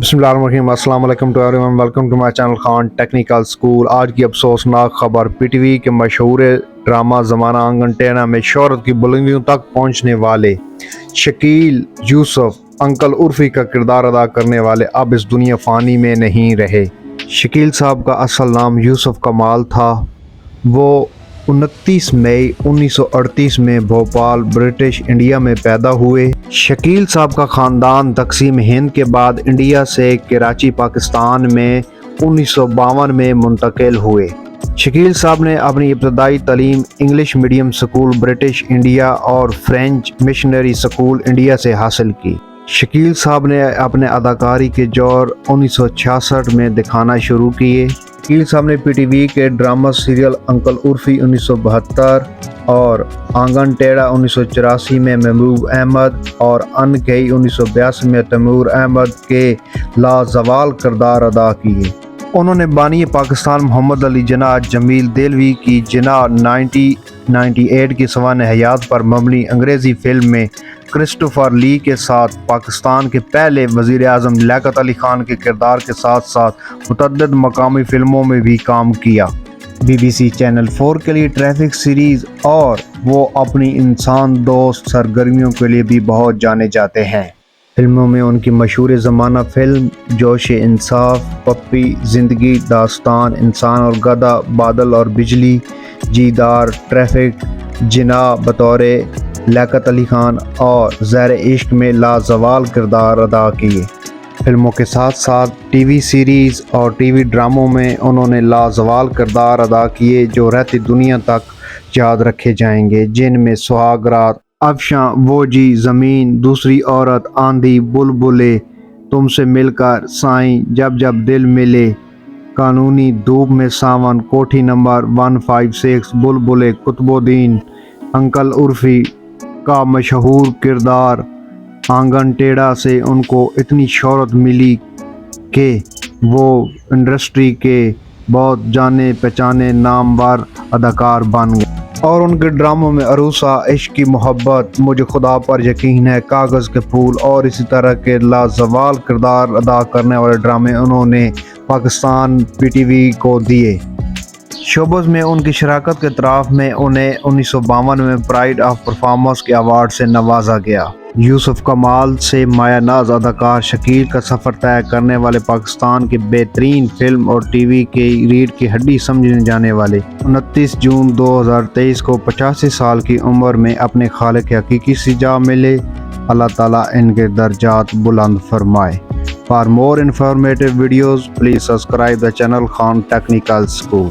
बिस्मिल्लाहिर्रहमानिर्रहीम। अस्सलाम वालेकुम to everyone, welcome to my channel Khan technical school. आज की अफसोसनाक खबर, पीटीवी के मशहूर ड्रामा ज़माना आंगन टेढ़ा में शोहरत की बुलंदियों तक पहुंचने वाले शकील यूसुफ अंकल उर्फी का किरदार अदा करने वाले अब इस दुनिया फ़ानी में नहीं रहे। शकील साहब का असल नाम यूसुफ कमाल था। वो 29 मई 1938 में भोपाल ब्रिटिश इंडिया में पैदा हुए। शकील साहब का ख़ानदान तकसीम हिंद के बाद इंडिया से कराची पाकिस्तान में 1952 में मुंतकिल हुए। शकील साहब ने अपनी इब्तदाई तालीम English medium school British India और फ्रेंच मिशनरी स्कूल इंडिया से हासिल की। शकील साहब ने अपने अदाकारी के जोर 1966 में दिखाना शुरू किए। शकील साहब ने पीटीवी के ड्रामा सीरियल अंकल उर्फी 1972 और आंगन टेढ़ा 1984 में महबूब अहमद और अनकही 1982 में तैमूर अहमद के लाजवाल किरदार अदा किए। उन्होंने बानी पाकिस्तान मोहम्मद अली जिन्ना जमील देलवी की जिन्ना 1998 की सवान हयात पर मबनी अंग्रेज़ी फिल्म में क्रिस्टोफर ली के साथ पाकिस्तान के पहले वज़ीर आज़म लियाकत अली खान के किरदार के साथ साथ मुतअद्दिद मकामी फ़िल्मों में भी काम किया। BBC चैनल 4 के लिए ट्रैफिक सीरीज़ और वो अपनी इंसान दोस्त सरगर्मियों के लिए भी बहुत जाने जाते हैं। फिल्मों में उनकी मशहूर ज़माना फ़िल्म जोश इंसाफ, पप्पी, ज़िंदगी, दास्तान, इंसान और गधा, बादल और बिजली, जीदार, ट्रैफिक, जिन्ना बतौर लियाकत अली खान और ज़हर इश्क में लाजवाल किरदार अदा किए। फिल्मों के साथ साथ टीवी सीरीज़ और टीवी ड्रामों में उन्होंने लाजवाल किरदार अदा किए जो रहती दुनिया तक याद रखे जाएंगे, जिनमें सुहाग रात, अफशां, वो जी, ज़मीन, दूसरी औरत, आंधी, बुलबुले, तुमसे मिलकर, साईं, जब जब दिल मिले, कानूनी, धूप में सावन, कोठी नंबर 156, बुलबुले, कुतुबुद्दीन, अंकल उर्फी का मशहूर किरदार आंगन टेढ़ा से उनको इतनी शोहरत मिली कि वो इंडस्ट्री के बहुत जाने पहचाने नामवर अदाकार बन गए। और उनके ड्रामों में अरूसा, इश्क की मोहब्बत, मुझे खुदा पर यकीन है, कागज़ के फूल और इसी तरह के लाजवाल किरदार अदा करने वाले ड्रामे उन्होंने पाकिस्तान पीटीवी को दिए। शोबज़ में उनकी शराकत के तरफ में उन्हें 1952 में प्राइड ऑफ परफॉर्मेंस के अवार्ड से नवाजा गया। यूसुफ कमाल से मायानाज अदाकार शकील का सफ़र तय करने वाले पाकिस्तान के बेहतरीन फिल्म और टीवी के रीढ़ की हड्डी समझे जाने वाले 29 जून 2023 को 85 साल की उम्र में अपने खालिक हकीकी से जा मिले। अल्लाह ताला इनके दर्जात बुलंद फरमाए। For more informative videos please subscribe the channel Khan technical school.